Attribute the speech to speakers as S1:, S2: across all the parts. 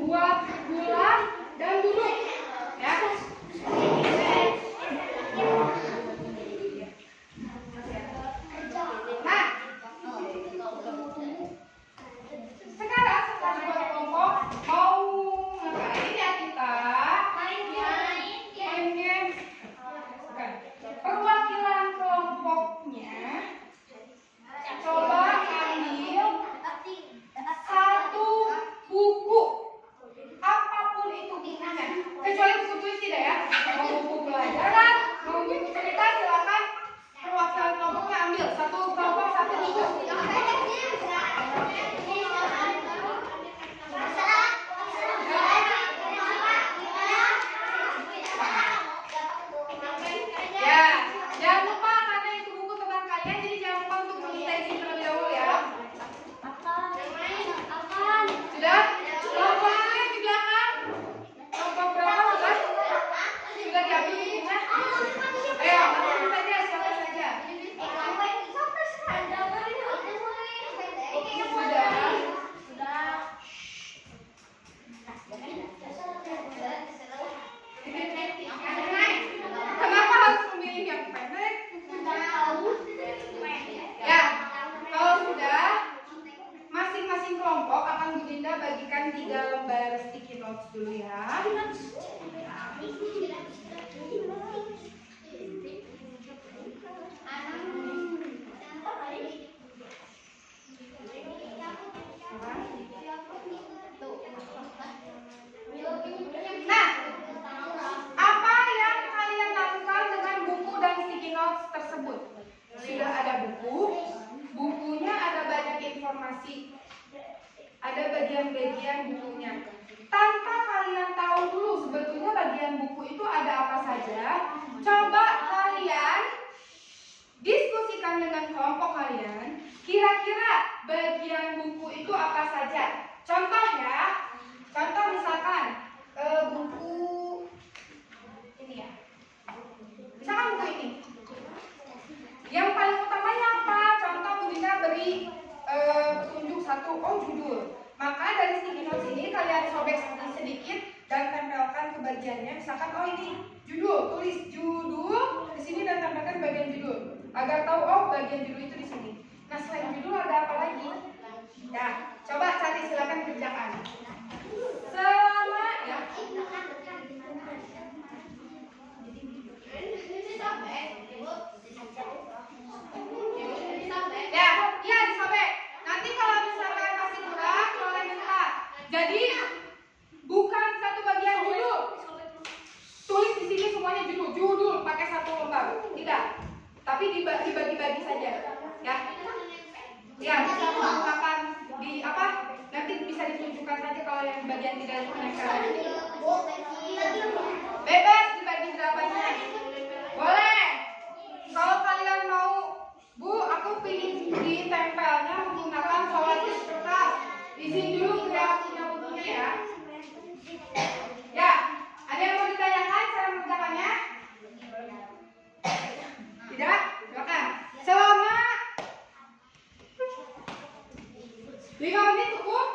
S1: buat bulan dan duduk. Ya. Nah, sekarang setelah buat kelompok, mau ngapain ya kita? Main game. Bukan. Perwakilan kelompoknya coba ambil satu buku, apapun itu bukunya, kecuali buku tulis tidak ya. Mau buku pelajaran, mau buku cerita, silakan perwakilan kelompoknya ambil satu kelompok satu buku. Ya, jangan lupa karena itu buku tentang kalian, jadi jangan lupa untuk meminta izin terlebih dahulu ya. Sudah? Kelompoknya di belakang. Kelompok berapa sudah? Sudah diambil bukunya? Ayo, siapa saja, siapa saja? Kenapa harus memilih yang pendek? Ya, kalau sudah, masing-masing kelompok akan Bu Dinda bagikan 3 lembar sticky notes dulu ya. Nah, apa yang kalian lakukan dengan buku dan sticky notes tersebut? Sudah ada buku, bukunya ada banyak informasi, ada bagian-bagian bukunya. Tanpa kalian tahu dulu sebetulnya bagian buku itu ada apa saja, coba kalian diskusikan dengan kelompok kalian, kira-kira bagian buku itu apa saja. Contoh ya, contoh misalkan buku ini ya, misalkan buku ini. Yang paling utamanya apa? Contoh Bu Dinda beri petunjuk satu, judul. Maka dari sticky notes ini kalian sobek sedikit dan tempelkan ke bagiannya. Misalkan ini judul, tulis judul di sini dan tempelkan bagian judul agar tahu bagian judul itu di sini. Nah, selain judul ada apa lagi? Ya, coba cari, silakan kerjakan. Selama ya. Ya, disobek. Nanti kalau misalkan masih kurang, boleh minta. Jadi bukan satu bagian judul. Tulis di sini semuanya judul pakai satu lembar. Tidak. Tapi dibagi-bagi saja. Ya. Ya, bisa menggunakan di apa? Nanti bisa ditunjukkan saja kalau yang bagian tidak dikonekkan. Bebas dibagi berapanya. Boleh. Kalau kalian mau, Bu, aku pilih ditempelnya menggunakan solartis kertas. Izin dulu saya punya bukunya ya. Ya, ada yang mau ditanyakan cara mengerjakannya? Tidak? Silakan. Selama 5 menit cukup?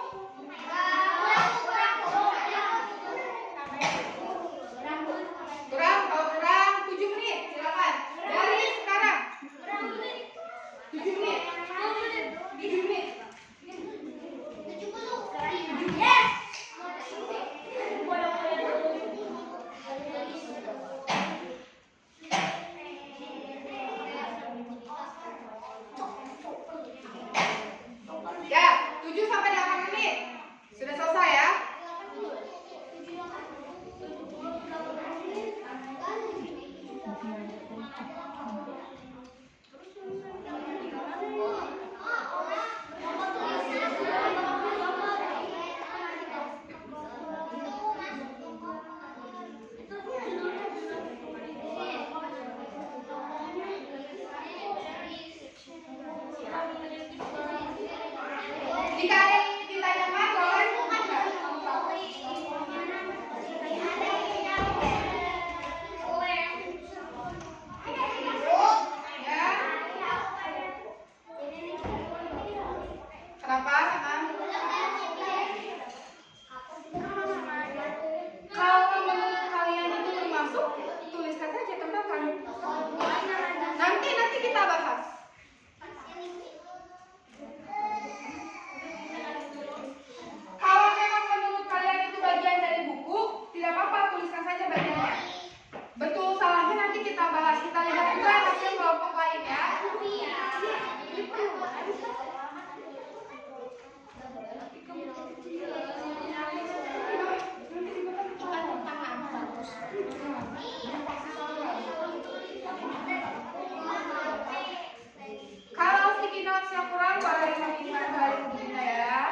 S1: lain ya. Kalau sticky notes-nya kurang, boleh meminta kembali bukunya ya.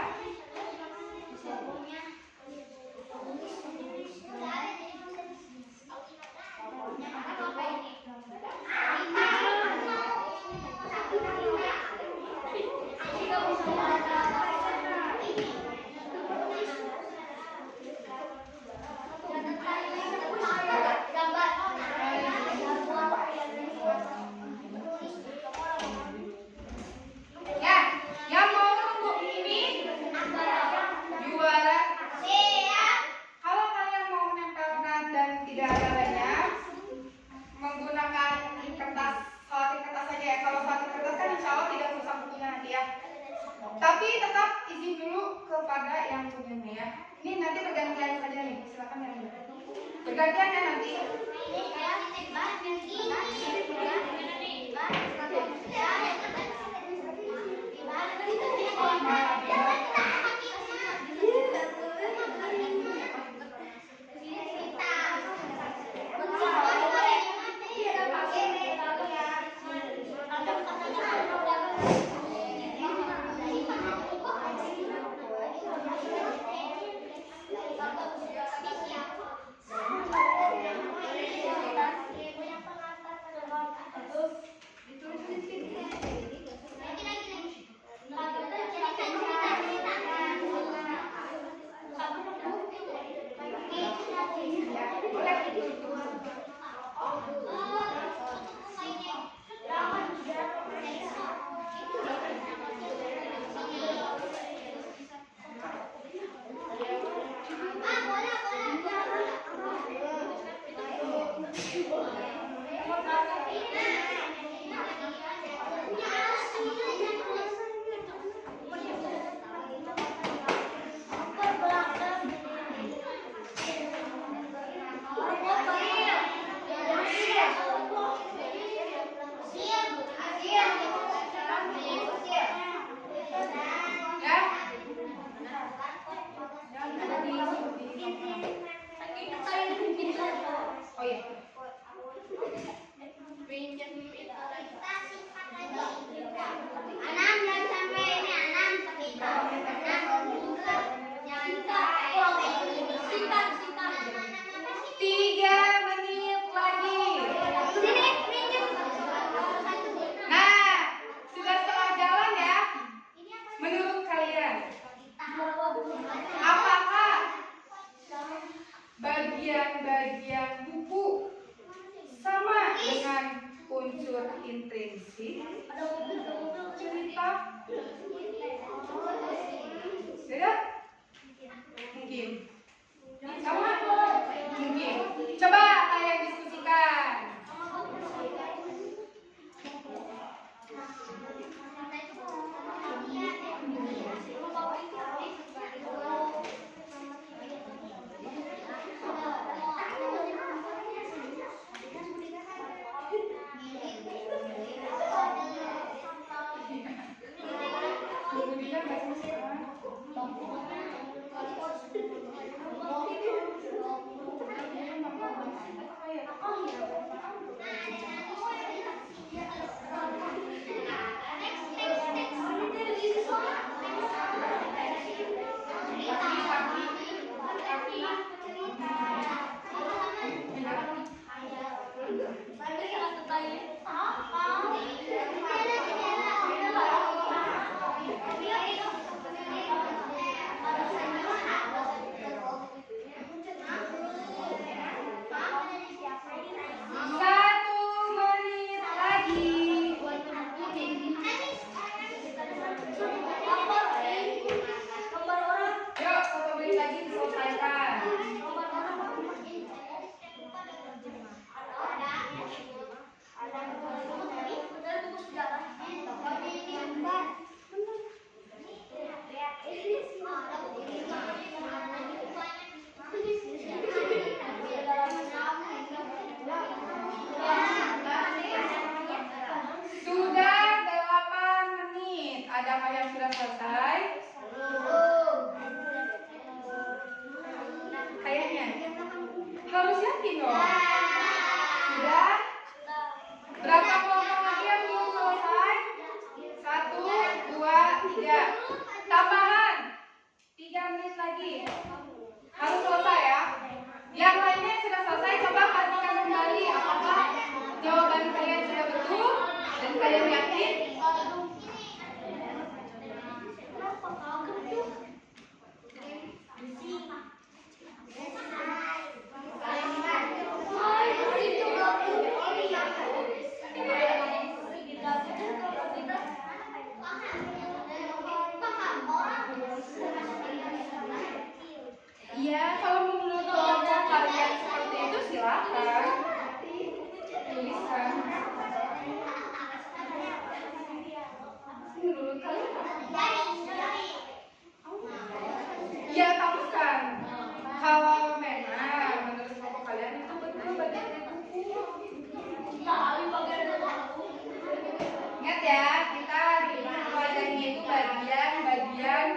S1: Ya, yang mau nunggu ini juara. Kalau kalian mau menempelkan dan tidak ada banyak, menggunakan kertas, salatin kertas saja ya. Kalau salatin kertas kan insya Allah tidak rusak bukunya nanti ya. Tapi tetap izin dulu kepada yang punyanya ya. Ini nanti bergantian saja nih, silakan yang bergantian ya nanti. Oh iya. Bagian buku sama dengan unsur intrinsik cerita beda? Mungkin sama? Mungkin. Coba kalian diskusikan. yakin dong? Sudah? Berapa kelompok lagi yang belum selesai? 1, 2, 3. Tambahan 3 menit lagi. Harus selesai ya. Yang lainnya sudah selesai, coba pastikan kembali apakah jawaban kalian sudah betul dan kalian yakin. Iya, kalau menurut kelompok kalian seperti itu silakan. Bisa. Menurut kalian apa? Ya, kamu kan. Kalau memang menurut kelompok kalian itu betul bagiannya buku. Ingat ya, kita pelajarinya itu bagian-bagian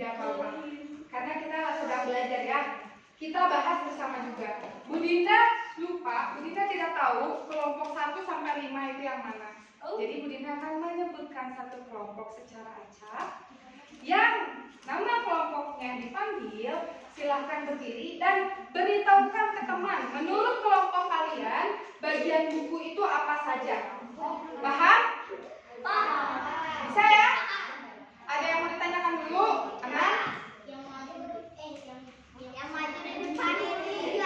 S1: Tidak apa-apa, karena kita sedang belajar ya. Kita bahas bersama juga. Bu Dinda lupa, Bu Dinda tidak tahu kelompok 1 sampai 5 itu yang mana. Jadi Bu Dinda akan menyebutkan satu kelompok secara acak. Yang nama kelompoknya dipanggil, silahkan berdiri dan beritahukan ke teman. Menurut kelompok kalian, bagian buku itu apa saja? Paham?
S2: Paham.
S1: Bisa ya? Ada yang mau ditanyakan dulu? Anak?
S2: Yang maju di depan ini.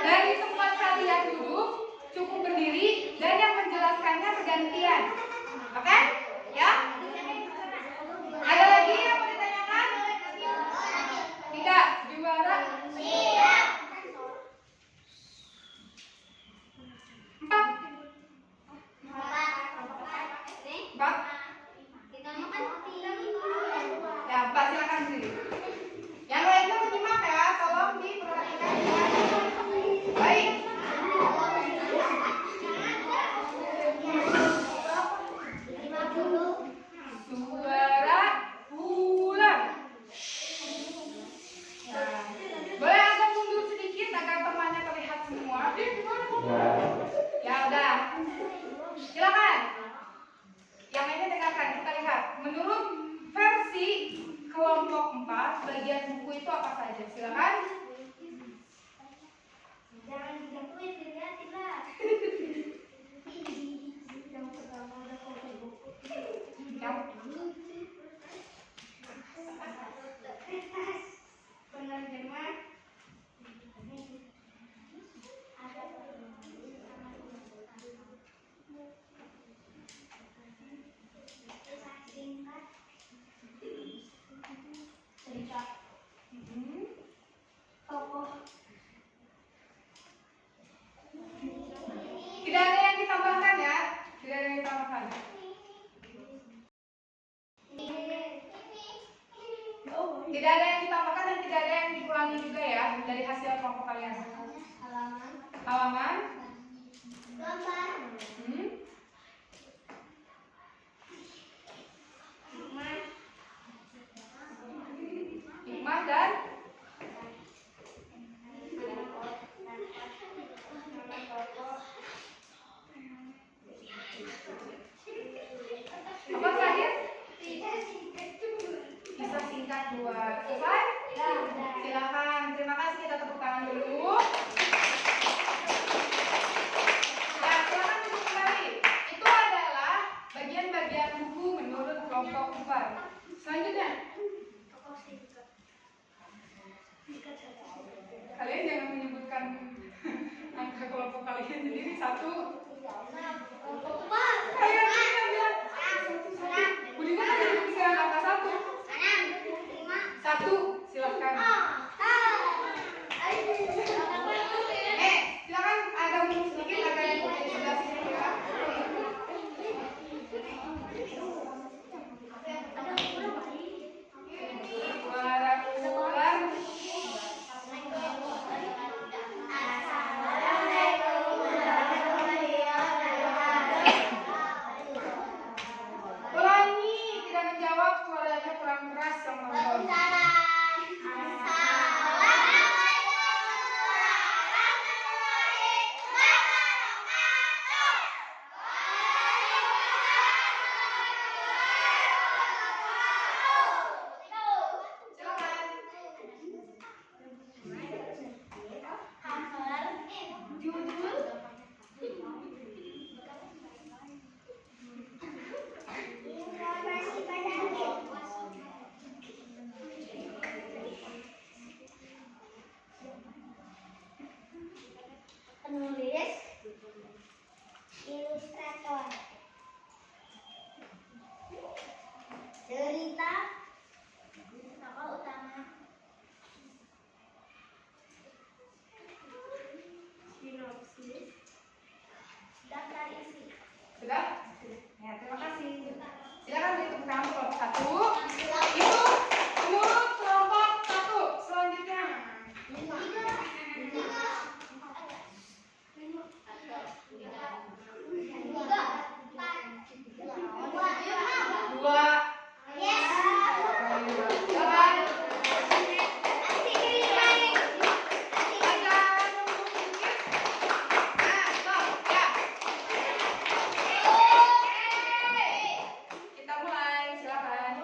S1: Dari tempat kalian duduk, cukup berdiri dan yang menjelaskannya bergantian. Oke? Ya? Ada lagi yang mau ditanyakan? Tidak? Juara?
S2: Siap.
S1: 4. 4. saja. Silakan.
S2: Jangan digituin, dilihatin lah. Yang pertama ada foto buku. Penerjemah. Cerita. Tokoh.
S1: Tidak ada yang ditambahkan ya. Tidak ada yang ditambahkan. Tidak ada yang ditambahkan dan tidak ada yang dikurangi juga ya dari hasil kelompok kalian.
S2: Halaman.
S1: Halaman.
S2: Gambar.
S1: Hikmah dan apa terakhir? Kisah singkat 2. Selesai? Silakan. Terima kasih, kita tepuk tangan dulu. Ya, silakan duduk kembali. Itu adalah bagian-bagian buku menurut kelompok 4. Selanjutnya, kalian jangan menyebutkan angka kelompok kalian sendiri. 1. Kalian bilang 1. Budina kan bisa angka 1. 1. Silakan. Silakan agak mundur sedikit, agak yang di sebelah sini ya. Ulangi, tidak menjawab, suaranya kurang keras yang menonton.
S2: Penulis, ilustrator, cerita, tokoh utama, sinopsis, daftar isi.
S1: Sudah? Ya, terima kasih. Silakan beri tepuk tangan kelompok 1. Itu menurut kelompok 1. Selanjutnya. Dua. Kita mulai, silakan.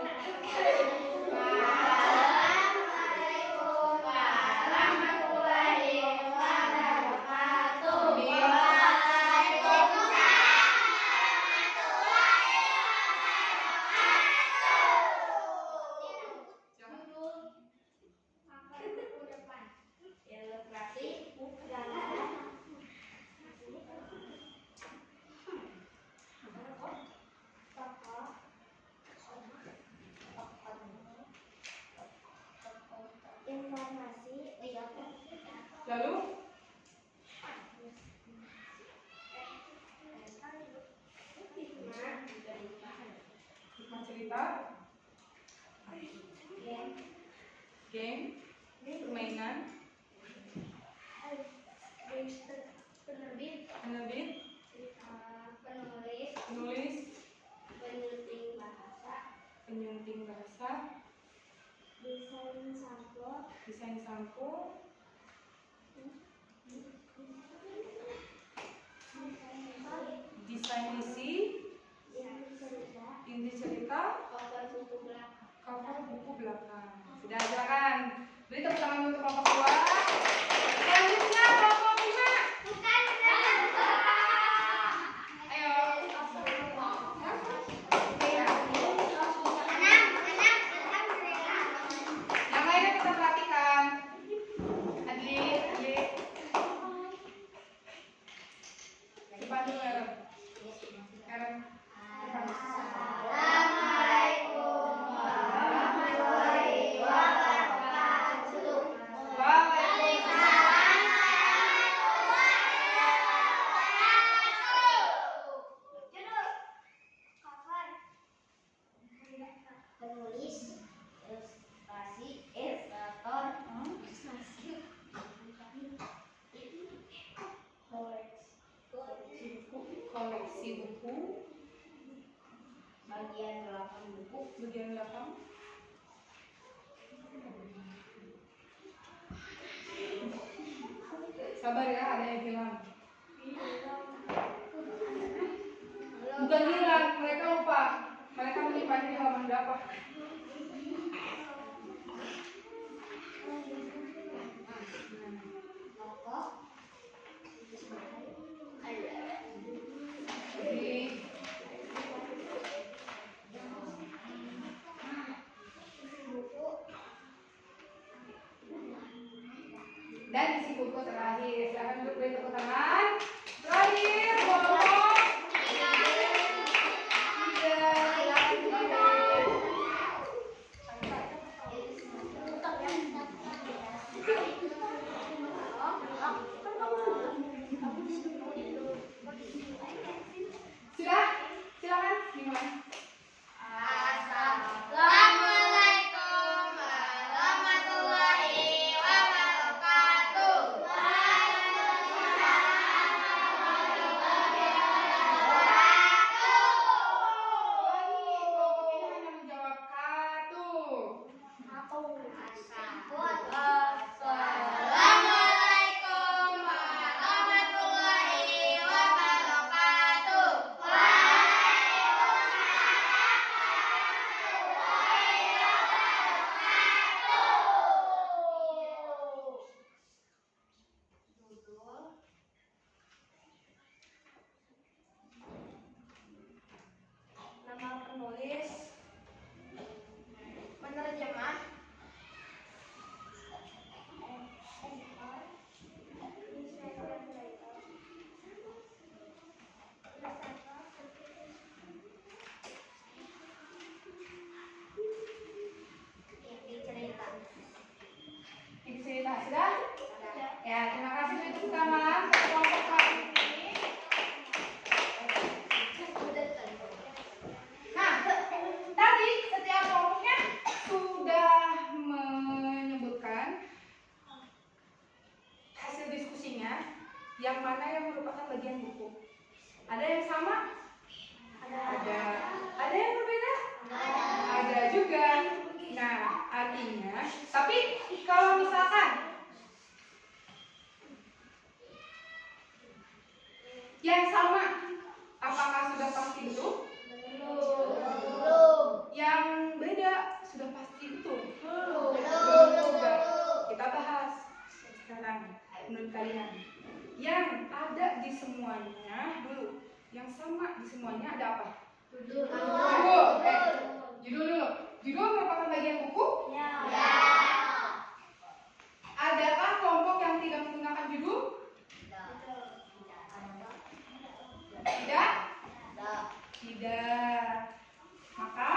S2: Informasi,
S1: Lalu hikmah cerita, game, permainan,
S2: penerbit,
S1: penerbit,
S2: penulis,
S1: penulis,
S2: penyunting bahasa,
S1: penyunting bahasa, desain sampul, desain isi, inti cerita, cover buku belakang. Sudah, silakan. Beri tepuk tangan dulu Aaron. Aaron.
S2: Assalamualaikum warahmatullahi wabarakatuh.
S1: Waalaikumsalam.
S2: Judul cover penulis ilustrasi ilustrator
S1: Koleksi buku
S2: bagian belakang buku
S1: bagian belakang. Sabar ya, ada yang hilang. Bukan hilang, mereka lupa. Mereka menyimpannya di halaman berapa? Jadi, dan isi buku terakhir. Silakan duduk, beri tepuk tangan. Terakhir, kelompok 3. Silakan duduk. Sudah? Silakan dimulai.
S2: Assalamualaikum warahmatullahi wabarakatuh.
S1: Lagi, kelompok ini hanya menjawab katu.
S2: Assalamualaikum warahmatullahi wabarakatuh. Nama penulis, penerjemah, cerita.
S1: Ini cerita sudah? Ya, terima kasih untuk tepuk tangan untuk kelompok kali ini. Nah, tadi setiap kelompoknya sudah menyebutkan hasil diskusinya, yang mana yang merupakan bagian buku. Ada yang sama? Ada. Ada yang berbeda? Ada juga. Nah, artinya, tapi kalau misalkan yang sama, apakah sudah pasti betul? Yang beda sudah pasti betul? Belum juga. Kita bahas sekarang menurut kalian. Yang ada di semuanya dulu. Yang sama di semuanya ada apa? Judul. Judul dulu. Judul merupakan bagian buku? Adakah kelompok yang tidak menggunakan judul? Tidak? Tidak. Maka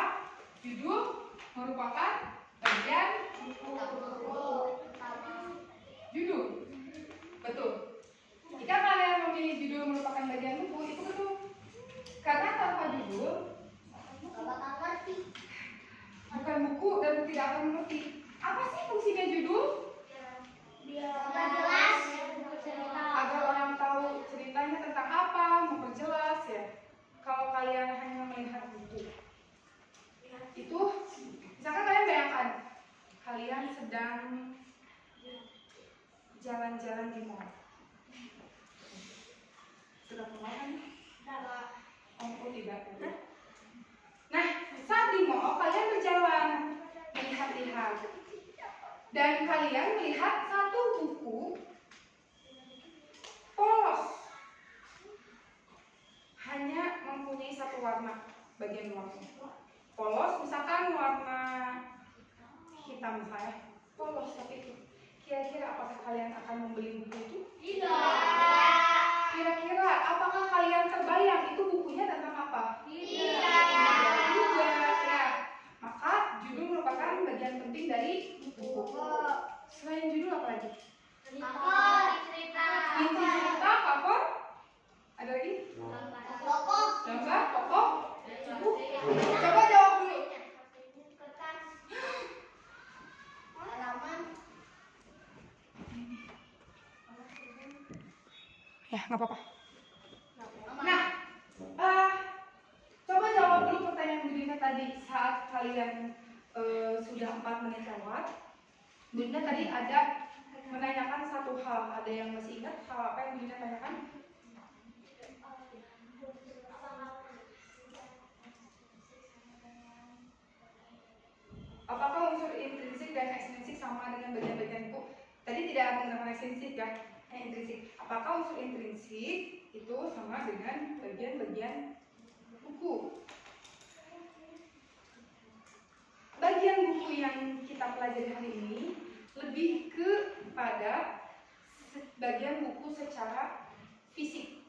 S1: judul merupakan bagian judul. Betul. Jika kalian memilih judul merupakan bagian buku, itu betul. Karena tanpa judul bukan buku dan tidak akan mengerti. Apa sih fungsinya judul? Agar orang tahu ceritanya tentang apa, memperjelas ya. Kalau kalian hanya melihat buku, itu misalkan kalian bayangkan kalian sedang jalan-jalan di mall. Sudah pernah kan? Oh, tidak. Nah, saat di mall kalian berjalan, melihat-lihat, dan kalian melihat satu buku polos, hanya mempunyai satu warna, bagian luarnya polos, misalkan warna hitam misalnya, polos tapi itu. Kira-kira apakah kalian akan membeli buku itu?
S2: Tidak.
S1: kira-kira apakah kalian terbayang itu bukunya tentang apa?
S2: Tidak.
S1: Tidak juga ya. Maka judul merupakan bagian penting dari buku. Selain judul apa lagi?
S2: Cerita.
S1: Inti cerita, cover, ada lagi? Gambar, tokoh, buku. Coba jawab dulu. Ya, nggak apa-apa. Nah, coba jawab dulu pertanyaan Bu Dinda tadi saat kalian sudah 4 menit lewat. Bu Dinda tadi ada menanyakan satu hal. Ada yang masih ingat hal apa yang Bu Dinda tanyakan? Apakah unsur intrinsik dan ekstrinsik sama dengan bagian-bagian buku? Tadi tidak menggunakan ekstrinsik ya, intrinsik. Apakah unsur intrinsik itu sama dengan bagian-bagian buku? Bagian buku yang kita pelajari hari ini lebih kepada bagian buku secara fisik.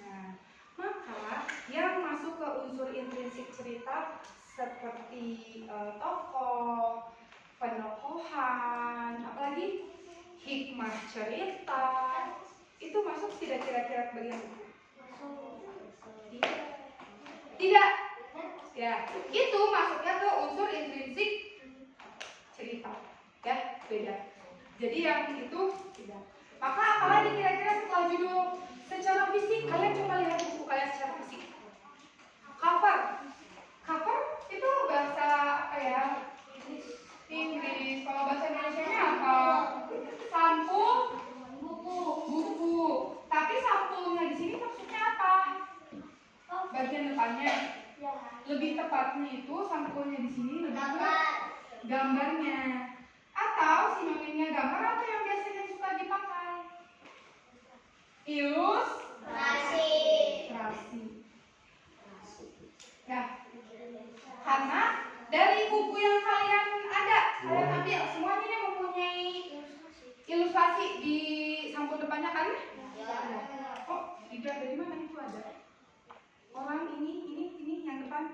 S1: Nah, maka yang masuk ke unsur intrinsik cerita seperti tokoh, penokohan, apalagi hikmah cerita, itu masuk tidak kira-kira bagian buku? Tidak. Ya, itu masuknya ke unsur intrinsik cerita. Ya, beda. Jadi yang itu tidak. Maka apalagi kira-kira setelah judul secara fisik, kalian coba lihat buku kalian secara fisik. Cover. Cover itu bahasa apa ya? Inggris. Kalau bahasa Indonesianya apa? Sampul buku. Tapi sampulnya di sini maksudnya apa? Bagian depannya. Lebih tepatnya itu sampulnya di sini lebih ke gambarnya. Atau sinonimnya gambar apa yang biasanya suka dipakai? Ilustrasi. Nah, karena dari buku yang kalian ambil semuanya ini mempunyai ilustrasi di sampul depannya kan? Oh, tidak, dari mana itu ada? Orang ini yang depan,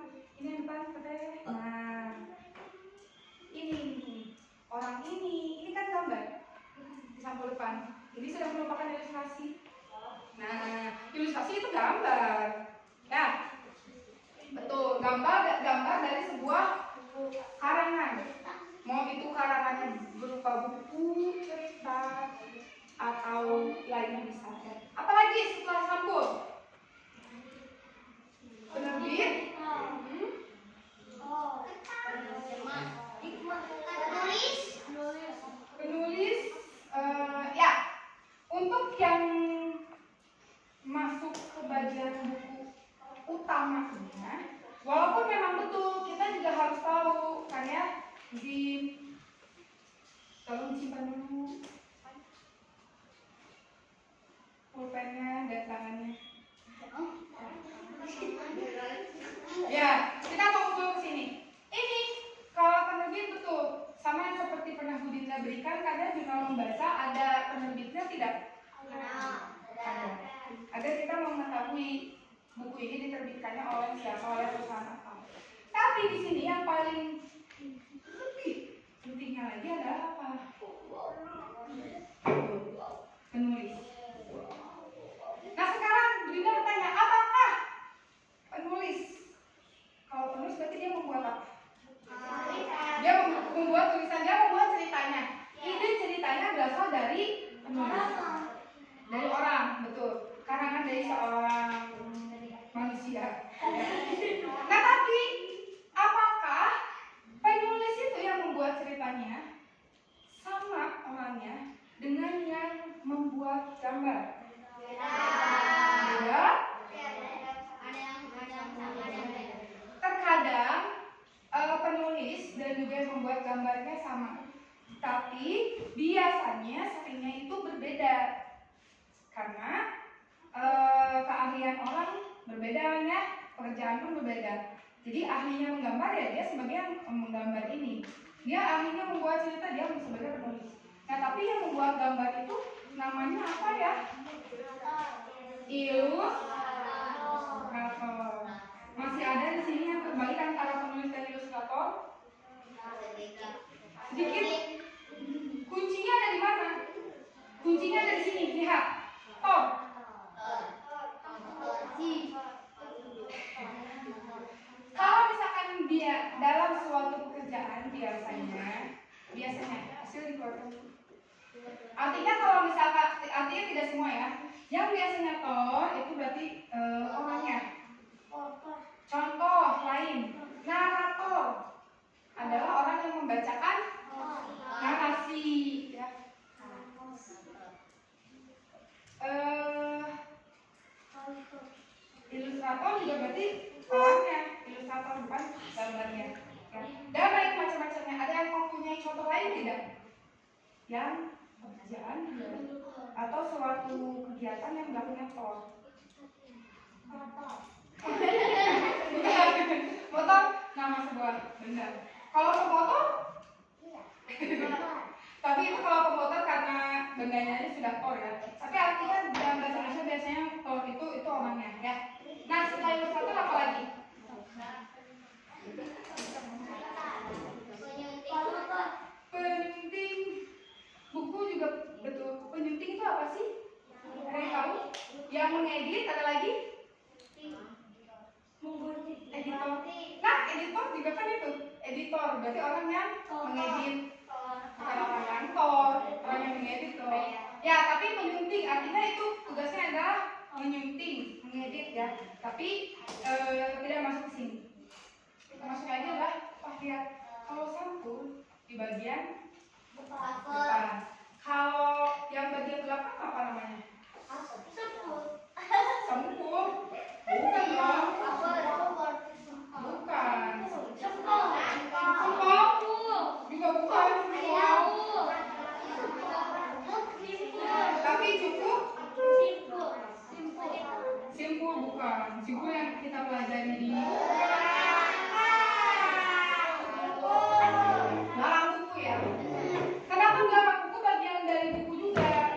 S1: katanya. Nah, ini orang ini kan gambar di sampul depan. Ini sudah merupakan ilustrasi. Nah, ilustrasi itu gambar. Ya, betul. Gambar dari sebuah karangan. Mau itu karangannya berupa buku cerita atau lainnya bisa. Apalagi setelah sampul? Penerbit, penulis, ya. Untuk yang masuk ke bagian buku utamanya, walaupun memang betul kita juga harus tahu kan ya, tolong disimpan dulu pulpennya dan tangannya. Ya, kita mau ke sini. Ini kalau penerbit betul sama yang seperti pernah Bu Dinda berikan, kadang jurnal membaca ada penerbitnya tidak? Ada. Agar kita mengetahui buku ini diterbitkannya oleh siapa, oleh perusahaan apa. Tapi di sini yang paling lebih pentingnya lagi adalah apa? Penulis. Nah sekarang Bu Dinda bertanya, apakah penulis? Kalau penulis berarti dia membuat apa? Dia membuat tulisan, dia membuat ceritanya. Ide ceritanya berasal dari penulis, dari orang, betul. Karangan dari seorang manusia. Nah tapi apakah penulis itu yang membuat ceritanya sama orangnya dengan yang membuat gambar? Beda. Terkadang penulis dan juga yang membuat gambarnya sama, tapi biasanya seringnya itu berbeda karena keahlian orang berbeda ya, pekerjaan pun berbeda. Jadi ahlinya menggambar ya dia sebagai yang menggambar ini, dia ahlinya membuat cerita dia sebagai penulis. Nah tapi yang membuat gambar itu namanya apa ya? Ilustrator. Masih ada di sini yang terbalik antara penulis dan ilustrator? Sedikit. Kuncinya ada di mana? Kuncinya ada di sini. Lihat. Tor. Kalau misalkan dia dalam suatu pekerjaan biasanya hasil dikeluarkan. Artinya kalau misalkan artinya tidak semua ya. Yang biasanya tor itu berarti orangnya. Contoh lain, narator adalah orang yang membacakan narasi ya. Ilustrator juga berarti orangnya, ilustrator bukan gambarnya ya. Dan lain macam-macamnya. Ada yang mempunyai contoh lain tidak? Yang pekerjaan atau suatu kegiatan yang dilakukan tor. Motor nama sebuah benda. Kalau pemotor? Tapi itu kalau pemotor karena bendanya ini sudah tor ya. Tapi artinya dalam bahasa Indonesia biasanya tor itu orangnya ya. Nah, selain ilustrator apa lagi? Penyunting. Buku juga betul. Penyunting itu apa sih? Ada yang tahu? Yang mengedit ada lagi? Editor. Nah, editor juga kan itu. Editor berarti orang yang mengedit. Bukan orang kantor, orang yang mengedit loh. Ya, tapi menyunting artinya itu tugasnya adalah menyunting, mengedit ya. Tapi tidak masuk ke sini. Kita masuk aja adalah lihat kalau sampul di bagian depan. Kalau yang bagian belakang apa namanya? Sempul. Bukan dong. Bukan. Sempol. Juga bukan. Tapi cukup. Simpul bukan. Simpul yang kita pelajari di dalam buku ya. Kenapa dalam buku bagian dari buku juga?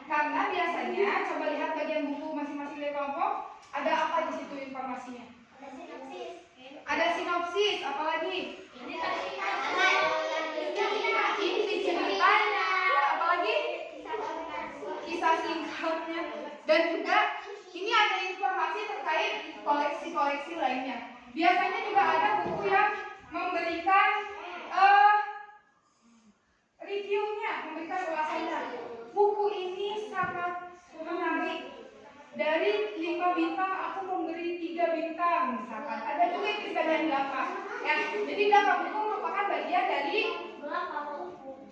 S1: Karena biasanya coba lihat bagian buku masing-masing dari kelompok. Ada apa di situ informasinya? Ada sinopsis, apalagi? Inti ceritanya, apalagi? Kisah singkatnya. Dan juga ini ada informasi terkait koleksi-koleksi lainnya. Biasanya juga ada buku yang memberikan reviewnya, memberikan ulasannya. Buku ini sangat menarik. Dari 5 bintang aku memberi 3 bintang misalkan. Ada juga yang bagian belakang. Ya, jadi belakang buku merupakan bagian dari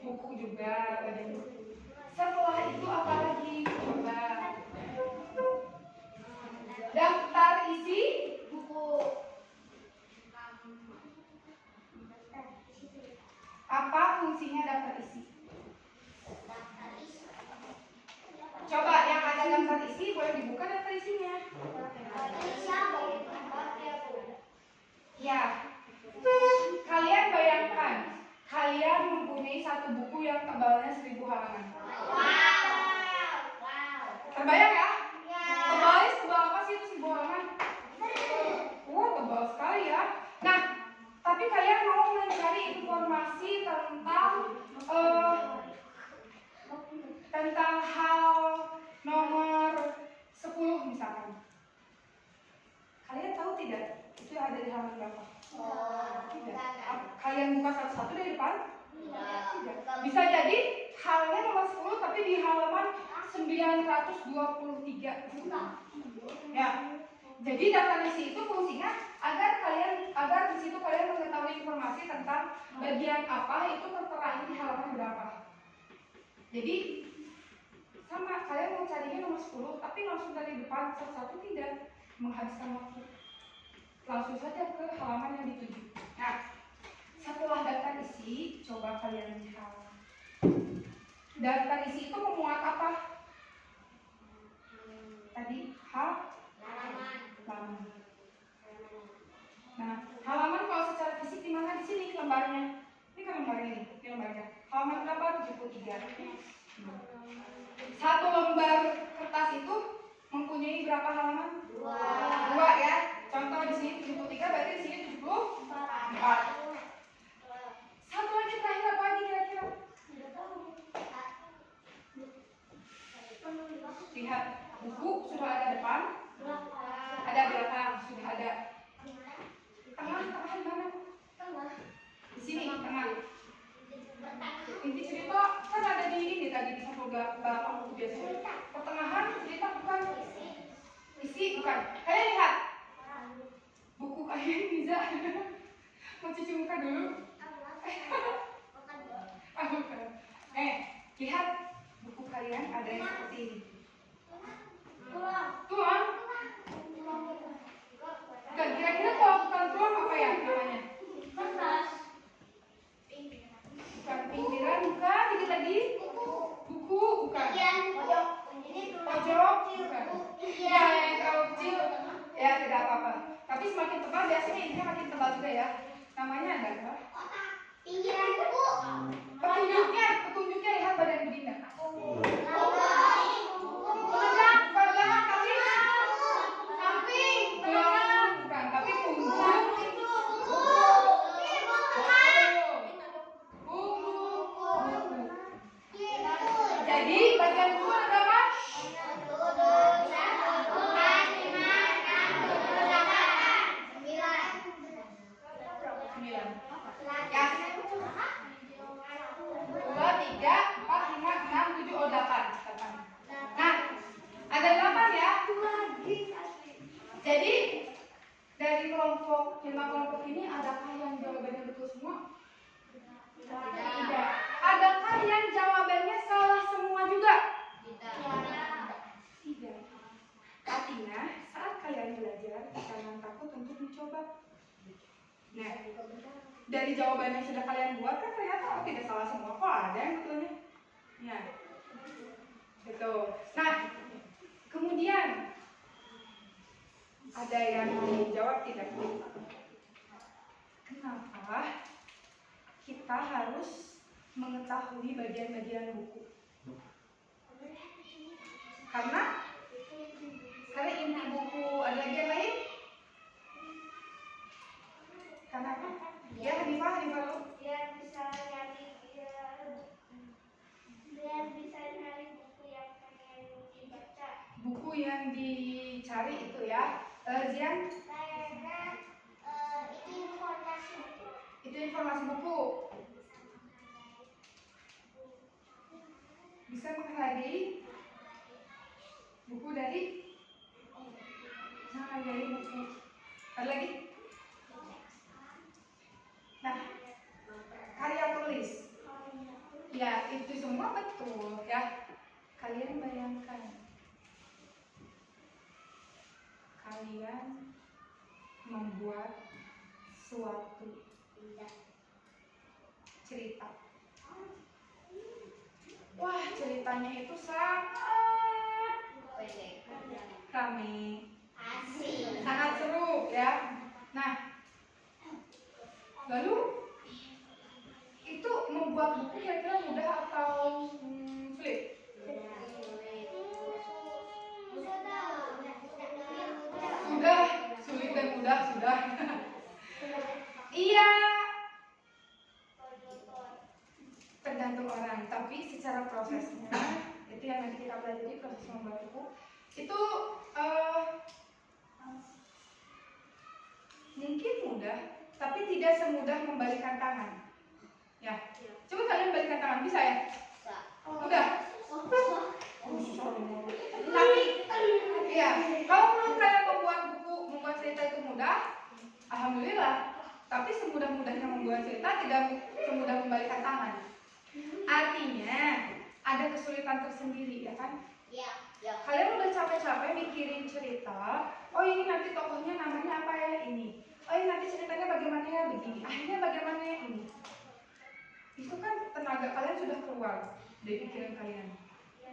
S1: buku juga bagian buku. Setelah itu apa lagi? Coba. Daftar isi buku. Apa fungsinya daftar isi? Coba yang ada daftar isi boleh dibuka daftar isinya. Ya. Kalian bayangkan, kalian mempunyai satu buku yang tebalnya 1000 halaman. Terbayang ya? Tebalnya sebal apa sih itu 1000 halaman? Wah, tebal sekali ya. Nah, tapi kalian mau mencari informasi tentang hal nomor 10 misalkan. Kalian tahu tidak? Itu ada di halaman berapa? Tidak. Kalian buka satu-satu dari depan? Tidak. Bisa jadi halnya nomor 10 tapi di halaman 923. Ya. Jadi daftar isi itu fungsinya agar di situ kalian mengetahui informasi tentang bagian apa itu tertera di halaman berapa. Jadi sama, kalian mau carinya nomor 10 tapi langsung dari depan satu-satu tidak, menghabiskan waktu. Langsung saja ke halaman yang dituju. Nah, setelah daftar isi, coba kalian lihat. Daftar isi itu memuat apa? Tadi halaman. Nah, halaman kalau secara fisik di mana? Di sini lembarnya. Ini kan lembar ini lembarnya. Halaman berapa? 73. berapa halaman?
S2: 2.
S1: 2 ya. Contoh di sini 73, berarti di sini 74. Satu lagi terakhir apa lagi kira-kira? Lihat, buku sudah ada depan, ada belakang, sudah ada. Tengah di mana? Di sini, tengah. Inti cerita kan ada di ini tadi di sampul belakang buku biasanya. Pertengahan cerita bukan? Isi bukan? Kalian lihat. Buku kalian bisa. Mau cuci muka dulu? Lihat buku kalian ada yang seperti ini. Tuang? Bukan, kira-kira kalau bukan tuang apa ya namanya? Bukan pinggiran, bukan, dikit lagi. Buku, bukan. Pojok, bukan. Ya, yang terlalu kecil, ya tidak apa-apa. Tapi semakin tebal biasanya ini makin tebal juga ya. Namanya adalah petunjuknya lihat badan Budina. Menegak, belakang, kaki, samping, belakang, bukan, tapi punggung. Jadi bagian buku ada apa? 9. Ya. 2, 3, 4, 5, 6, 7, 8. Nah, ada 8 ya. Jadi dari kelompok 5 kelompok ini adakah yang jawabannya betul semua? Tidak. Adakah yang jawabannya salah semua juga? Tidak. Artinya saat kalian belajar jangan takut untuk mencoba. Nah, dari jawaban yang sudah kalian buat kan ternyata tidak salah semua, kok ada yang betulnya. Ya, betul. Nah, kemudian ada yang mau jawab tidak? Kenapa kita harus mengetahui bagian-bagian buku? Karena inti buku ada lagi yang lain? Karena apa? Ya, Hanifah lu.
S2: Biar bisa nyari buku yang pengen dibaca.
S1: Buku yang dicari itu ya, Zian?
S2: Karena itu informasi buku.
S1: Itu informasi buku. Bisa menghargai buku dari? Nah, dari buku. Ada lagi? Nah, karya tulis. Ya, itu semua betul ya. Kalian bayangkan. Kalian membuat suatu cerita. Wah, ceritanya itu sangat rame, sangat seru ya. Nah, lalu itu membuat buku kira-kira mudah atau sulit? Sudah, sulit dan mudah sudah. Iya, tergantung orang. Tapi secara prosesnya itu yang nanti kita pelajari, proses membuat buku itu mungkin mudah, tapi tidak semudah membalikan tangan. Ya, coba kalian balikan tangan, bisa ya? Udah. Tapi, ya, kalau menurut kalian membuat cerita itu mudah, alhamdulillah. Tapi semudah-mudahnya membuat cerita tidak semudah membalikan tangan. Artinya ada kesulitan tersendiri, ya kan?
S2: Ya.
S1: Kalian udah capek-capek mikirin cerita. Oh, ini nanti tokohnya namanya apa ya ini? Oh, ini nanti ceritanya bagaimana ya begini. Akhirnya bagaimana ya ini? Itu kan tenaga kalian sudah keluar dari pikiran kalian.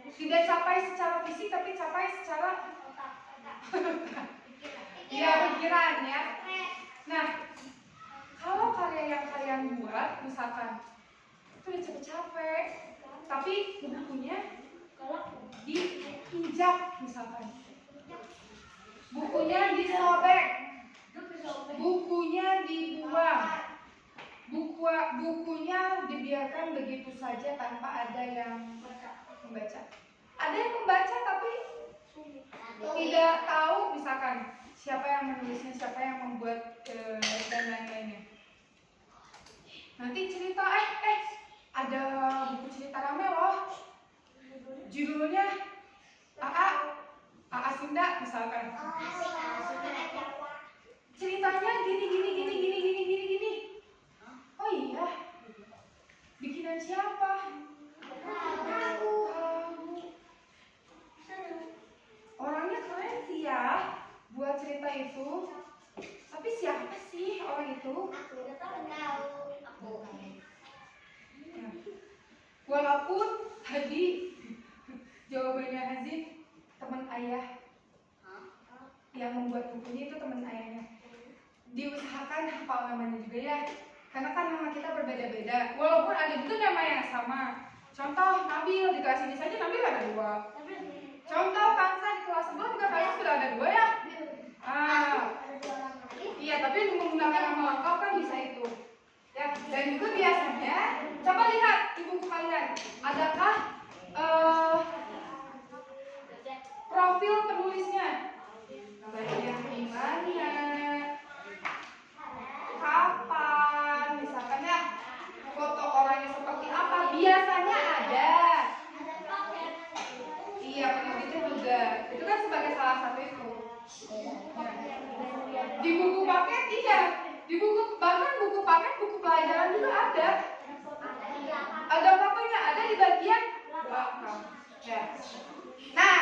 S1: Tidak capai secara fisik, tapi capai secara iya, pikiran ya. Nah, kalau karya yang kalian buat, misalkan itu udah capek-capek, tapi bukunya diinjak misalkan. bukunya disobek, bukunya dibuang, bukunya dibiarkan begitu saja tanpa ada yang membaca. Ada yang membaca tapi tidak tahu misalkan siapa yang menulisnya, siapa yang membuat dan lain-lainnya. Nanti cerita ada buku cerita rame loh, judulnya AA Sunda misalkan. Ceritanya gini. Oh iya, bikinan siapa? Orangnya keren sih ya buat cerita itu. Tapi siapa sih orang itu? Walaupun tadi jawabannya Hazim, teman ayah yang membuat bukunya itu teman ayahnya. Diusahakan hafal namanya juga ya, karena kan nama kita berbeda-beda. Walaupun ada juga nama yang sama. Contoh Nabil, di kelas ini saja Nabil ada 2. Contoh Kansa di kelas sebelah juga kayaknya sudah ada 2 ya. Iya, tapi menggunakan nama lengkap kan bisa itu. Ya, dan juga biasanya coba lihat di buku kalian, adakah profil penulisnya? Bagian di mana? Kapan? Misalkan ya, foto orangnya seperti apa? Biasanya ada. Iya, penerbitnya juga. Itu kan sebagai salah satu itu. Di buku paket iya, di buku bahkan buku paket, buku pelajaran juga ada. Ada fotonya, ada di bagian belakang. Ya. Nah,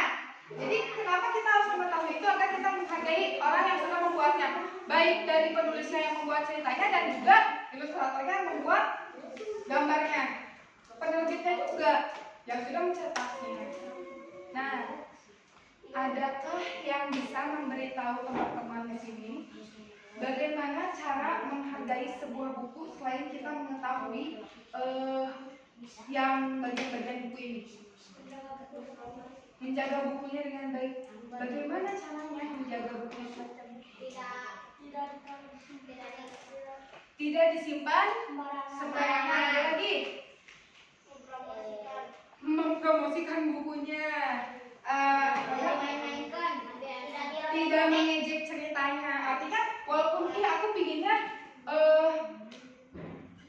S1: jadi kenapa kita harus mengetahui itu agar kita menghargai orang yang sudah membuatnya, baik dari penulisnya yang membuat ceritanya dan juga ilustratornya yang membuat gambarnya, penerbitnya juga yang sudah mencetaknya. Nah, adakah yang bisa memberitahu teman-teman di sini bagaimana cara menghargai sebuah buku selain kita mengetahui yang bagian-bagian buku ini? Menjaga bukunya dengan baik. Bagaimana caranya menjaga bukunya? Tidak disimpan sembarangan. Ada lagi mempromosikan bukunya. Tidak mengejek ceritanya. Artinya walaupun aku pinginnya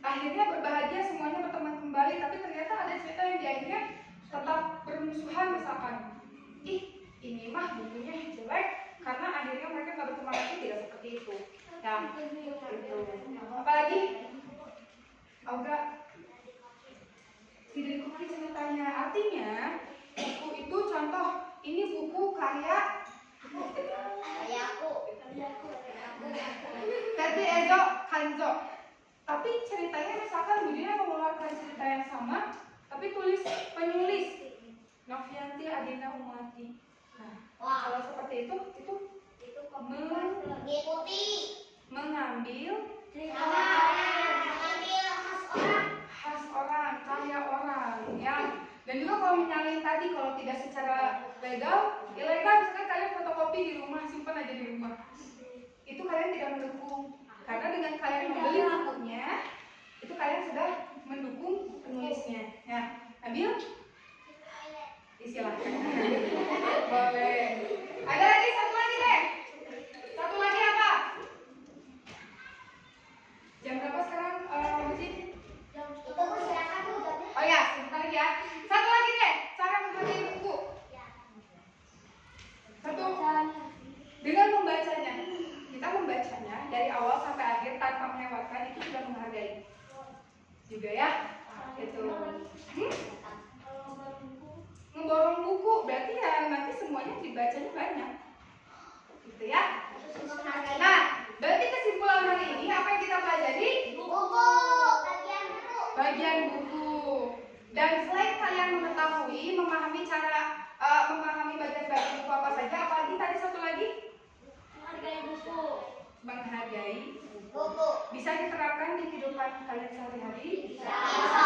S1: akhirnya berbahagia semuanya berteman kembali, tapi ternyata ada cerita yang di akhirnya tetap bermusuhan misalkan. Ini mah bukunya jelek karena akhirnya mereka nggak berteman lagi, tidak seperti itu. Ya, itu. Apalagi Auga tidak diikuti ceritanya. Artinya buku itu contoh, ini buku karya Tete Ezo Kanzo. Tapi ceritanya misalkan Budina mengeluarkan cerita yang sama, tapi penulis Novianti Adina Umati. Nah, kalau seperti itu mengambil khas orang, karya orang, ya. Dan juga kalau menyalin tadi, kalau tidak secara legal, ilegal, misalkan kalian fotokopi di rumah, simpan aja di rumah. Itu kalian tidak mendukung. Karena dengan kalian membeli bukunya, itu kalian sudah mendukung penulisnya. Ya, Nabil? Silahkan. Boleh. Ada lagi satu lagi deh. Satu lagi apa? Jam berapa sekarang, Masjid? Oh ya, sebentar lagi ya. Satu lagi deh, cara menghargai buku. Satu, dengan membacanya. Kita membacanya dari awal sampai akhir tanpa melewatkan, itu sudah menghargai. Juga ya, itu. Ngeborong buku berarti ya nanti semuanya dibacanya banyak, gitu ya. Nah, berarti kesimpulan hari ini apa yang kita pelajari?
S2: Buku,
S1: bagian buku. Dan selain kalian mengetahui, memahami cara memahami bagian-bagian buku apa saja, apalagi tadi satu lagi? Menghargai buku. Bisa diterapkan di kehidupan kalian sehari-hari? Bisa.